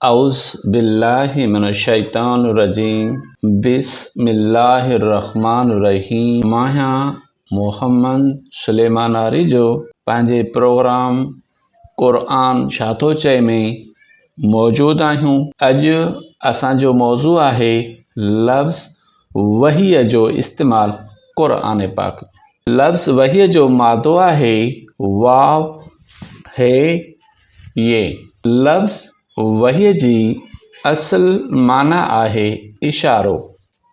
औज़ बिल्लाहि मिनश्शैतानिर्रजीम बिस्मिल्लाहिर्रहमानिर्रहीम। मां मोहम्मद सुलेमानारी जो पंहिंजे प्रोग्राम क़ुरान छा थो चए में मौजूदु आहियूं। अॼु असांजो मौज़ू आहे लफ़्ज़ वहीअ जो इस्तेमालु क़ुरान पाक। लफ़्ज़ वहीअ जो मादो आहे वाव हे ये। लफ़्ज़ वहीअ जी असल माना आहे इशारो,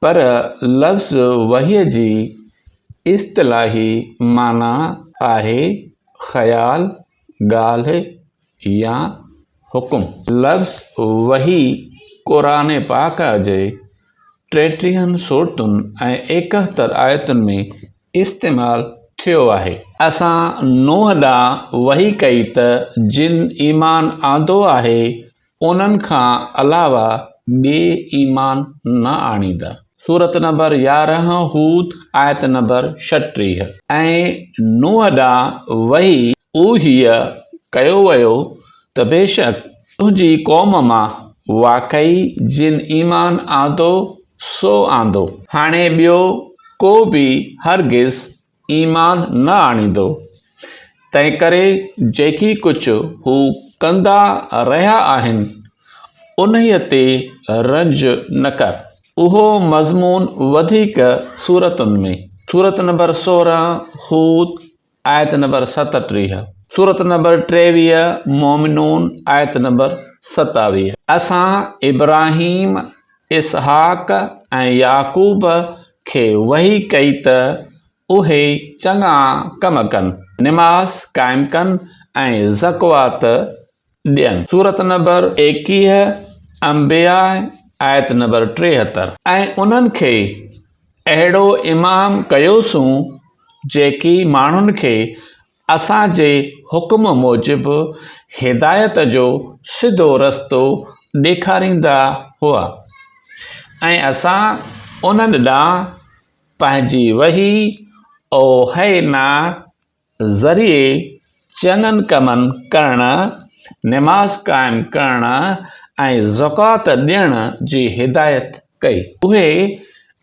पर लफ़्ज़ वहीअ जी इस्तिलाही माना आहे ख़याल, ॻाल्हि या हुकुम। लफ़्ज़ वही क़ुरान पाक जे 33 सूरतुनि ऐं 71 आयतुनि में इस्तेमालु थियो आहे। असां नूह ॾांहुं वही कई त जिन ईमान आंदो आहे उन्हनि खां अलावा ॿिए ईमान न आणींदा। सूरत नंबर 11 हूद आयत नंबर 36। ऐं नूह ॾांहुं वही उहीअ कयो वियो त बेशक तुंहिंजी क़ौम मां वाक़ई जिन ईमान आंदो सो आंदो, हाणे ॿियो को बि हरगिज़ ईमान न आणींदो। तंहिं करे जेकी कुझु हू कंदा रहिया आहिनि उन्हीअ ते रंज न कर। उहो मज़मून वधीक सूरतुनि में। सूरत नंबर 16 हूद आयत नंबर 37। सूरत नंबर 23 मोमिनून आयत नंबर 27। असां इब्राहीम, इसहाक ऐं याकूब खे वही कई त उहे चङा कम कनि, निमाज़ क़ाइमु कनि ऐं ज़कात ॾियनि। सूरत नंबर 21 अंबिया आयत नंबर 73। ऐं उन्हनि खे अहिड़ो इमाम कयोसूं जेकी माण्हुनि खे असांजे हुकुम मूजिबि हिदायत जो सिधो रस्तो ॾेखारींदा हुआ, ऐं असां उन्हनि ॾांहुं पंहिंजी वही औहैना ज़रिए चङनि कमनि करणु, निमाज़ क़ाइमु करणु ऐं ज़कात ॾियण जी हिदायत कई। उहे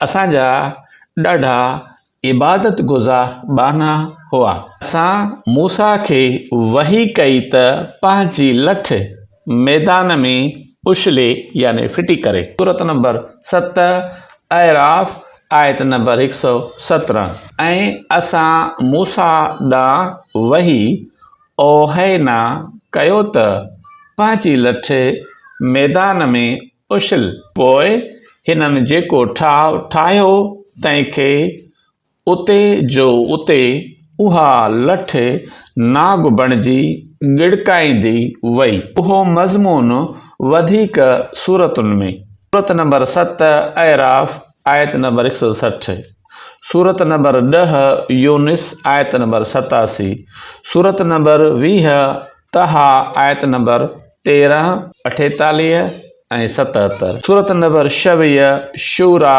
असांजा ॾाढा इबादत गुज़ार बाना हुआ। असां मूसा खे वही कई त पंहिंजी लठ मैदान में उछले यानी फिटी करे। सूरत नंबर 7 अराफ आयत नंबर 117। ऐं असां मूसा ॾांहुं वही औहैना कयो त पंहिंजी लठ मैदान में उछल। पोइ हिननि जेको ठाहियो तंहिंखे उते जो उते उहा लठ नाग बणिजी गिड़काईंदी वई। उहो मज़मून वधीक सूरतुनि में। सूरत नंबर 7 अराफ आयत नंबर 160। सूरत नंबर 10 यूनिस आयत नंबर 87। सूरत नंबर 20 तहा आयत नंबर 13, 48 ऐं 77। सूरत नंबर 26 शूरा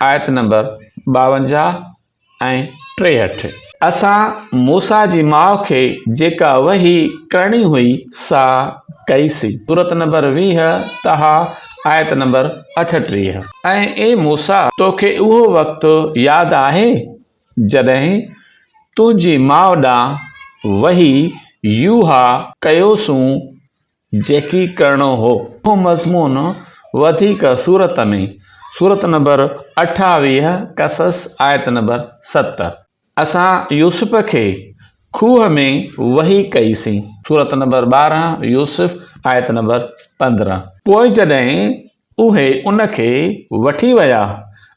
आयत नंबर 52 ऐं 63। असां मूसा जी माउ खे जेका वही करणी हुई सा कईसीं। सूरत नंबर 20 तहा आयत नंबर 38। ऐं ए मूसा, तोखे उहो वक़्तु यादि आहे जॾहिं तुंहिंजी माउ ॾांहुं वही यूहा कयोसूं जेकी करणो हो। उहो मज़मून वधीक सूरत में। सूरत नंबर 28 कसस आयत नंबर 7। असां यूसुफ खे खूह में वही कईसीं। सूरत नंबर 12 यूसुफ आयत नंबर 15। पोइ जॾहिं उहे उनखे वठी विया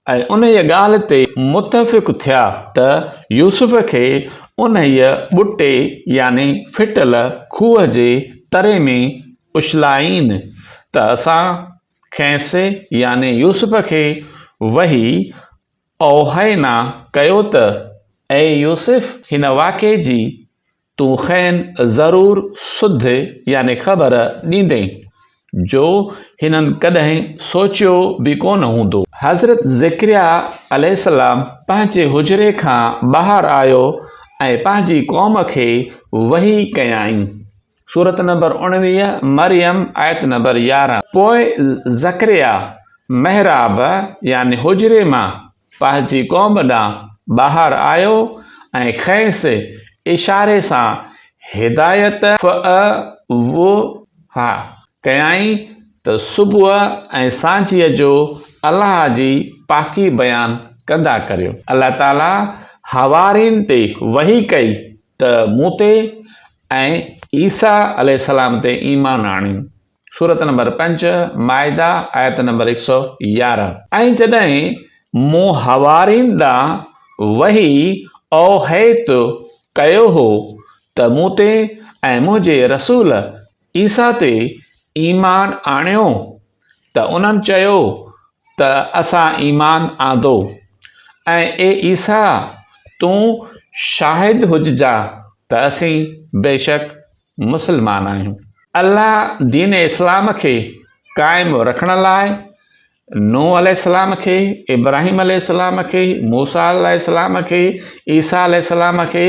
ऐं उन ॻाल्हि ते मुतफ़िक़ थिया त यूसुफ खे उन ॿुटे यानी फिटल खूह जे तरे में उछलाईनि त असां खेसि यानी यूसुफ खे वही औहैना कयो त ऐं यूसुफ, हिन वाक़े जी तूं खैन ज़रूर सुध यानी ख़बर ॾींदे जो हिननि कॾहिं सोचियो बि कोन हूंदो। हज़रत ज़करिया अलैहिस्सलाम पंहिंजे हुजरे खां ॿाहिरि आयो ऐं पंहिंजी क़ौम खे वही कयाईं। सूरत नंबर 19 मरियम आयत नंबर 11। पोइ ज़करिया महराब यानी हुजरे मां पंहिंजी क़ौम ॾांहुं ॿाहिरि आयो ऐं खंयसि इशारे सां हिदायत कयाई त सुबुह ऐं सांझीअ जो अलाह जी पाकी बयानु कंदा करियो। अलाह ताला हवारीन ते वही कई त मूं ते ऐं ईसा अलैहिस्सलाम ते ईमान आणियो। सूरत नंबर 5 माइदा आयत नंबर 111। ऐं जॾहिं मूं हवारीन ॾांहुं वही औहैत कयो हो त मूं ते ऐं मुंहिंजे रसूल ईसा ते ईमान आणियो त उन्हनि चयो त असां ईमान आंदो ऐं ए ईसा तूं शाहिद हुजजा त असीं बेशक मुस्लमान आहियूं। अल्लाह दीन इस्लाम खे क़ाइमु रखण लाइ नूह अलैहिस्सलाम खे, इब्राहिम अलैहिस्सलाम खे, मूसा अलैहिस्सलाम खे, ईसा अलैहिस्सलाम खे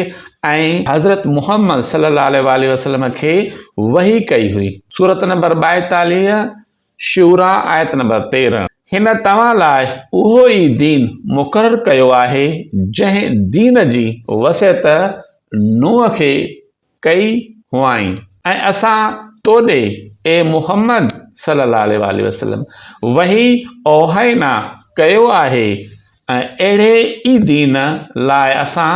ऐं हज़रत मुहम्मद सल्लल्लाहु अलैहि वसल्लम खे वही कई हुई। सूरत नंबर 42 शूरा आयत नंबर 13। हिन तव्हां लाइ उहो ई दीन मुक़ररु कयो आहे जंहिं दीन जी वसियत नूह खे कई हुआईं ऐं असां तोॾे ए मुहम्मद सल्लल्लाहु अलैहि वसल्लम वही औहाइना कयो आहे ऐं अहिड़े ई दीन लाइ असां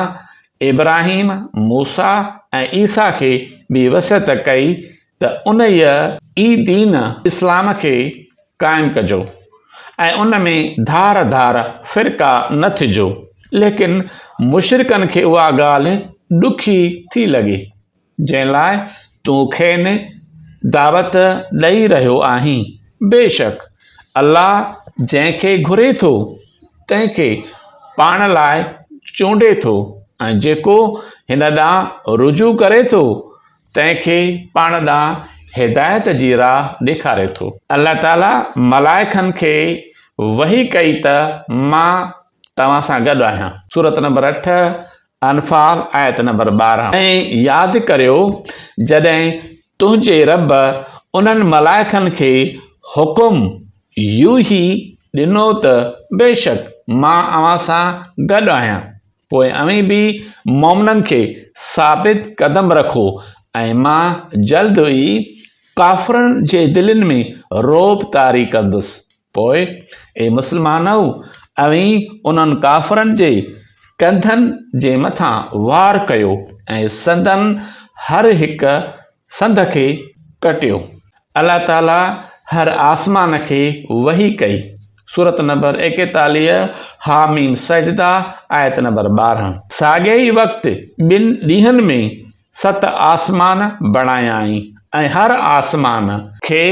इब्राहिम, मूसा ऐं ईसा खे बि वसियत कई त उन ई दीन इस्लाम खे क़ाइमु कजो ऐं उन में धार धार फ़िरका न थिजो। लेकिन मुशरिकनि खे उहा ॻाल्हि ॾुखी थी लॻे जंहिं लाइ तूं खेनि दावत ॾेई रहियो आहीं। बेशक अल्लाह जंहिंखे घुरे थो तंहिंखे पाण लाइ चूंडे थो ऐं जेको हिन ॾांहुं रुजू करे थो तंहिंखे पाण ॾांहुं हिदायत जी राह ॾेखारे थो। अल्लाह ताला मलाइकनि खे वही कई त मां तव्हां सां गॾु आहियां। सूरत नंबर 8 अनफाल आयत नंबर 12। ऐं यादि करियो जॾहिं तुंहिंजे रब उन्हनि मलाइकनि खे हुकुम यूं ई ॾिनो त बेशक मां अव्हां सां गॾु आहियां, पोइ अव्हीं बि मोमिननि खे साबित कदम रखो ऐं मां जल्द ई काफ़िरनि जे दिलनि में रोब तारी कंदुसि। पोइ ए मुस्लमानो अव्हीं उन्हनि काफ़िरनि जे कंधनि जे मथां वार कयो ऐं संदन हर हिक संद खे कटियो। अल्लाह ताला हर आसमान खे वही कई। सूरत नंबर 41 हामीम सजदा आयत नंबर 12। साॻे ई वक़्तु ॿिनि ॾींहंनि में 7 आसमान बणायाई ऐं हर आसमान खे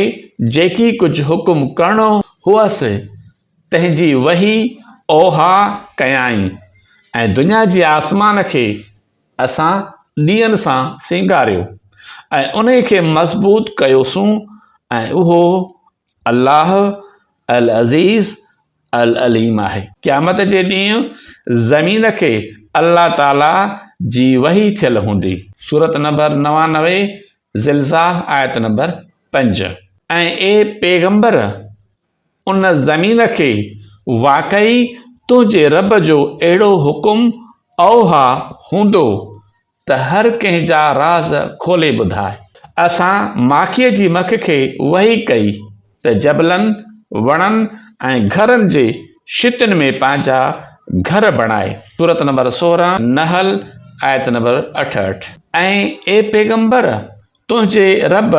जेकी कुझु हुकुम करणो हुअसि तंहिंजी वही ओहा कयाई ऐं दुनिया जे आसमान खे असां ॾींहंनि सां सिंगारियो ऐं उन खे मज़बूत कयोसीं ऐं उहो अल्लाह अल अज़ीज़ अल अलीम आहे। क़यामत जे ॾींहुं ज़मीन खे अल्लाह ताला जी वही थियल हूंदी। सूरत नंबर 99 ज़िलज़ाल आयत नंबर 5। ऐं ए पैगंबर उन ज़मीन खे वाक़ई तुंहिंजे रब जो अहिड़ो हुकुम औहा हूंदो त हर कंहिंजा राज़ खोले ॿुधाए। असां माखीअ जी मख खे वही कई त जबलनि, वणनि ऐं घरनि जे शितनि में पंहिंजा घर बणाए। सूरत नंबर 16 नहल आयत नंबर 68। ऐं ए पैगंबर तुंहिंजे रब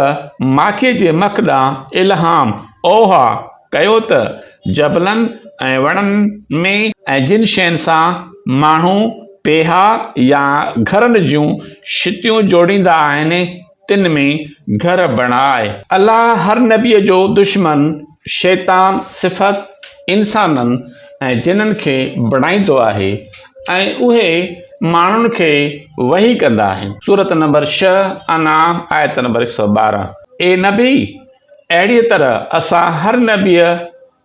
माखीअ जे मख ॾांहुं इल्हाम ओहा कयो त जबलनि ऐं वणनि में ऐं जिन शयुनि सां माण्हू पेहा या घरनि जूं शितियूं जोड़ींदा आहिनि तिन में घर बणाए। अल्लाह हर नबीअ जो दुश्मन शैतान सिफ़त इंसाननि ऐं जिन्हनि खे बणाईंदो आहे ऐं उहे माण्हुनि खे वही कंदा आहिनि। सूरत नंबर 6 अनाम आयत नंबर 112। ए नबी अहिड़ीअ तरह असां हर नबीअ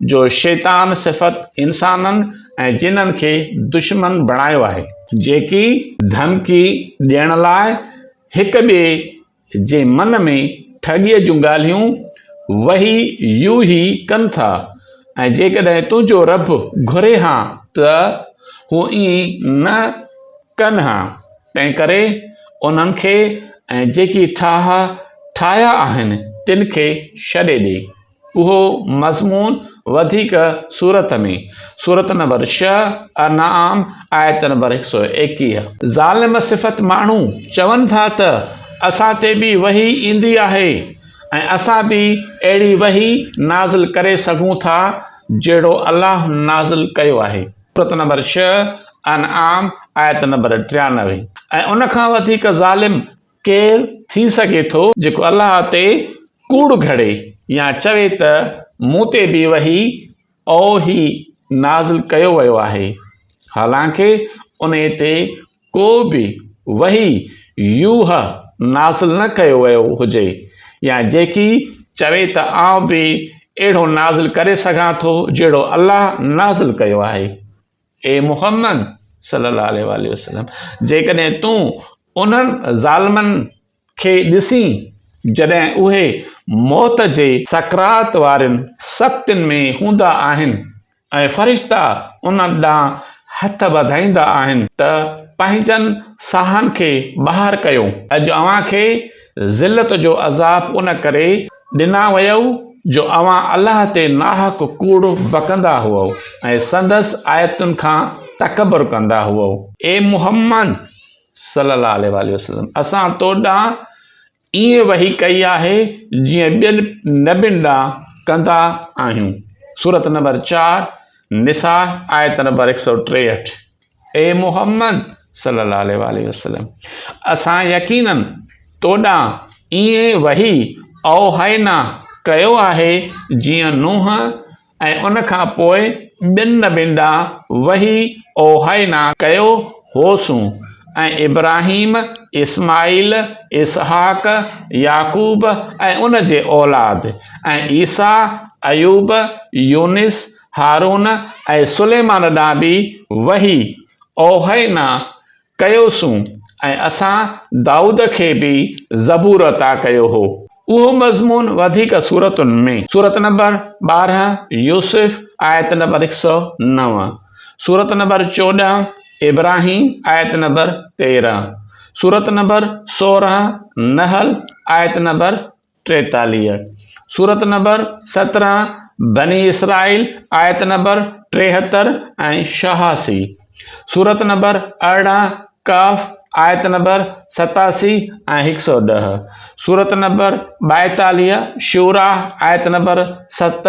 जो शैतान सिफ़त इंसाननि ऐं जिन्हनि खे दुश्मन बणायो आहे जेकी धमकी ॾियण लाइ हिक ॿिए जे मन में ठॻीअ जूं ॻाल्हियूं वही यूं ई कनि था ऐं जेकॾहिं तुंहिंजो रब घुरे हा त हू ईअं न कनि हा। तंहिं करे उन्हनि खे ऐं जेकी ठाहिया आहिनि तिन खे छॾे ॾे। उहो मज़मून वधीक सूरत में सूरत नंबर 6 अनाम आयत नंबर 121। ज़ालिम सिफ़त माण्हू चवनि था त असां ते बि वही ईंदी आहे ऐं असां बि अहिड़ी वही नाज़िल करे सघूं था जहिड़ो अलाह नाज़िल कयो आहे। सूरत नंबर 6 अनाम आयत नंबर 93। ऐं उनखां वधीक ज़ालिम केरु थी सघे थो जेको अलाह ते कूड़ घड़े या चवे त मूं ते बि वही ओही नाज़िल कयो वियो आहे, हालांकि उन ते को बि वही यूह नाज़िल न कयो वियो हुजे या जेकी चवे त आउं बि अहिड़ो नाज़िल करे सघां थो जहिड़ो अलाह नाज़िल कयो आहे। ए मुहम्मद सल्लल्लाहु अलैहि वसल्लम, जेकॾहिं तूं उन्हनि ज़ालिमनि खे ॾिसी जॾहिं उहे मौत जे सकरात वारनि सख़्तियुनि में हूंदा आहिनि ऐं फ़रिश्ता उन्हनि ॾांहुं हथ वधाईंदा आहिनि त पंहिंजनि साहनि खे ॿाहिरि कयो। अॼु अव्हां खे ज़िलत जो अज़ाब उन करे ॾिना वयव जो अव्हां अलाह ते नाहक कूड़ बकंदा हुओ ऐं संदसि आयतुनि खां तकबर कंदा हुओ। ए मुहम्मद सल्लल्लाहु अलैहि वसल्लम, असां तो ॾांहुं ईअं वही कई आहे जीअं ॿियनि नबियुनि ॾांहुं कंदा आहियूं। सूरत नंबर 4 निसा आयत नंबर 163। ए मुहम्मद सल्लल्लाहु अलैहि वसल्लम, असां यकीनन तो ॾांहुं ईअं वही औहाइना कयो आहे जीअं नूह ऐं उन खां पोइ ॿियनि नबियुनि ॾांहुं वही औहाइना कयो होसूं ऐं इब्राहिम, इस्माइल, इसहाक, याकूब ऐं उन जे औलाद ऐं ईसा, अयूब, यूनिस, हारून ऐं सुलेमान ॾांहुं बि वही औहाइना कयोसूं ऐं असां दाऊद खे बि ज़बूर अता कयो हो। उहो मज़मून वधीक सूरतुनि में सूरत नंबर 12 यूसुफ आयत नंबर 109। सूरत नंबर 14 इब्राहिम आयत नंबर 13। सूरत नंबर 16 नहल आयत नंबर 43। सूरत नंबर 17 बनी इसराइल आयत नंबर 73 ऐं 86। सूरत नंबर 18 काफ आयत नंबर 87 ऐं 110। सूरत नंबर 42 शूरा आयत नंबर 7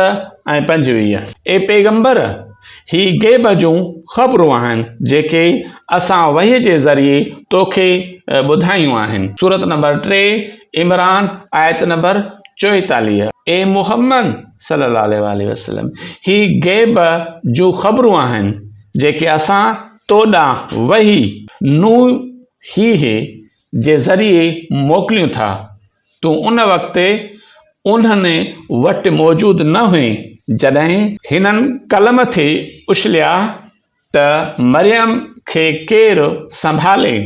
ऐं 25। ए पैगंबर, ही गैब जूं ख़बरूं आहिनि जेके असां वही जे ज़रिए तोखे ॿुधायूं आहिनि। सूरत नंबर 3 इमरान आयत नंबर 44। ए मुहम्मद सल्लल्लाहु अलैहि वसल्लम, ही गैब जूं ख़बरूं आहिनि जेके असां तो ॾांहुं वही नूह जे ज़रिए मोकिलियूं था। तूं उन वक़्तु उन्हनि वटि मौजूदु न हुई जॾहिं हिननि कलम थे उछलिया त मरियम खे केरु संभाले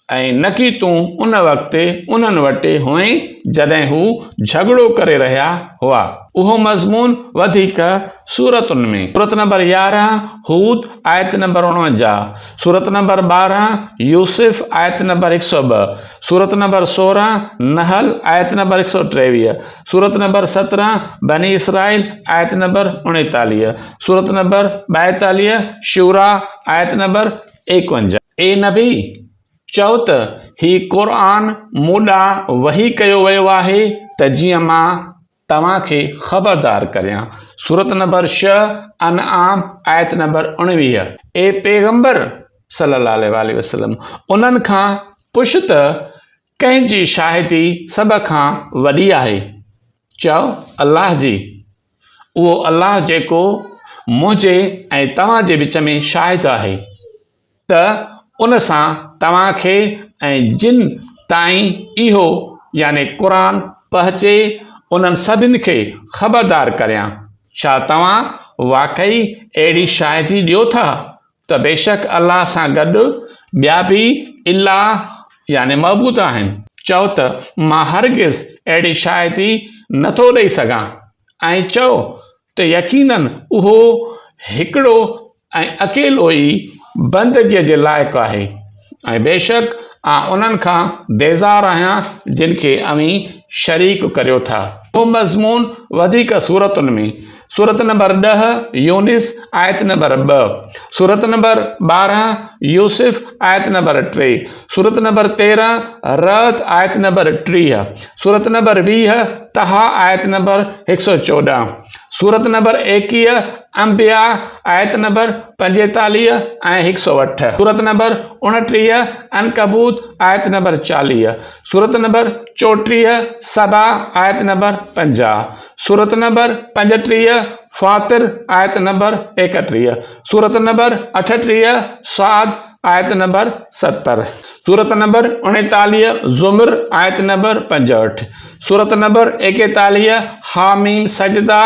ऐं न कि तूं उन वक़्तु उन्हनि वटि हुई जॾहिं हू झगड़ो करे रहिया हुआ। उहो मज़मून वधीक सूरतुनि में सूरत नंबर 11 हूद आयत नंबर 49। सूरत नंबर 12 यूसुफ आयत नंबर 102। सूरत नंबर 16 नहल आयत नंबर 123। सूरत नंबर 17 बनी इसराइल आयत नंबर 39। सूरत नंबर 42 शूरा आयत नंबर 51। ए नबी, चओ त ही क़ुरान मूं ॾांहुं वही कयो वियो आहे त जीअं मां तव्हां खे ख़बरदार करियां। सूरत नंबर 6 अनआम आयत नंबर 19। ए पैगंबर सल्लल्लाहु अलैहि वसल्लम, उन्हनि खां पुछ त कंहिंजी शाहिदी सभ खां वॾी आहे। चओ अलाह जी। उहो अलाह जेको मुंहिंजे ऐं तव्हां जे विच में शाहिद आहे त उन सां तव्हां खे ऐं जिन ताईं इहो यानी क़ुरान पहुचे उन्हनि सभिनि खे ख़बरदार करियां। छा तव्हां वाक़ई अहिड़ी शाहिदी ॾियो था त बेशक अलाह सां गॾु ॿिया बि इलाह यानी मबूद आहिनि। चओ त मां हरगिज़ अहिड़ी शायदि नथो ॾेई सघां ऐं चओ त यकीनन उहो हिकिड़ो ऐं अकेलो ई बंदगीअ जे लाइक़ु आहे ऐं बेशक उन्हनि खां बेज़ार आहियां जिन खे अव्हीं शरीक करियो था। उहो मज़मून वधीक सूरतुनि में सूरत नंबर 10 यूनिस आयत नंबर 2, सूरत नंबर 12 यूसुफ आयत नंबर 3, सूरत नंबर 13 रत आयत नंबर 30, सूरत नंबर 20 तहा आयत नंबर 114, सूरत नंबर 21 अंबिया आयत नंबर 45 ऐं 108, सूरत नंबर 29 अनकबूत आयत नंबर 40, सूरत नंबर 34 सबा आयत नंबर 50, सूरत नंबर 35 फातिर आयत नंबर 31, सूरत नंबर 38 साद आयत नंबर 70, सूरत नंबर 39 ज़ुमर आयत नंबर 65, सूरत नंबर 41 हामीम सजदा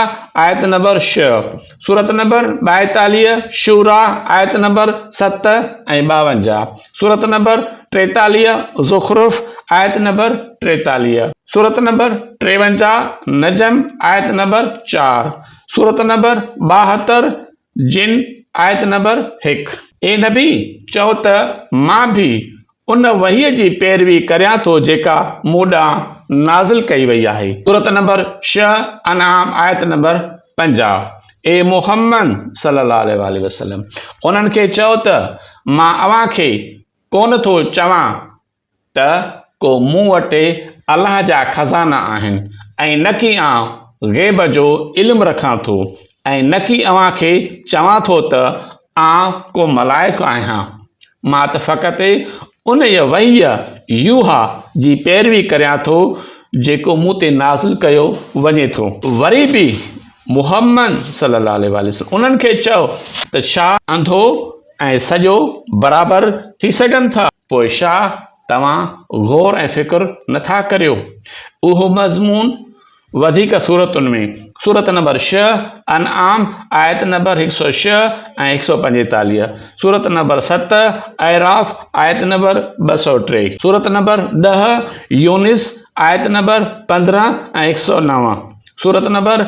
आयत नंबर 6, सूरत नंबर 42 शूरा आयत नंबर 7 ऐं 52, सूरत नंबर 43 ज़ुखरुफ आयत नंबर 43, सूरत नंबर 53 नजम आयत नंबर 4, सूरत नंबर 72 जिन आयत नंबर 1। ए नबी चओ त मां बि उन वहीअ जी पैरवी करियां थो जेका मूं ॾांहुं नाज़िल कई वई आहे। सूरत नंबर 6 अनाम आयत नंबर 50। ए मुहम्मद सल्लल्लाहु अलैहि वसल्लम उन्हनि खे चओ त मां अव्हांखे कोन थो चवां त को मूं वटि अलाह जा खज़ाना आहिनि ऐं न की ग़ैब जो इल्मु रखां थो ऐं न की अव्हांखे चवां थो त को मलाइक आहियां। मां त फ़क़ति उन वहीअ यूहा जी पैरवी करियां थो जेको मूं ते नाज़िल कयो वञे थो। वरी बि मुहम्मद सल्लल्लाहु अलैहि वसल्लम उन्हनि खे चओ त छा अंधो ऐं सॼो बराबरि थी सघनि था? पोइ छा तव्हां गौर ऐं फ़िक्र नथा करियो? उहो मज़मून वधीक सूरतुनि में सूरत नंबर 6 अनआम आयत नंबर 106 ऐं 145, सूरत नंबर 7 ऐराफ़ आयत नंबर 203, सूरत नंबर 10 यूनिस आयत नंबर 15 ऐं 109, सूरत नंबर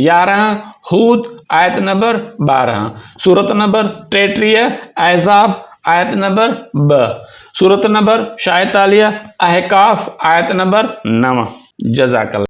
11 हूद आयत नंबर 12, सूरत नंबर 33 अहज़ाब आयत नंबर 2, सूरत नंबर 46 अहकाफ आयत नंबर 9। जज़ाकल्लाह।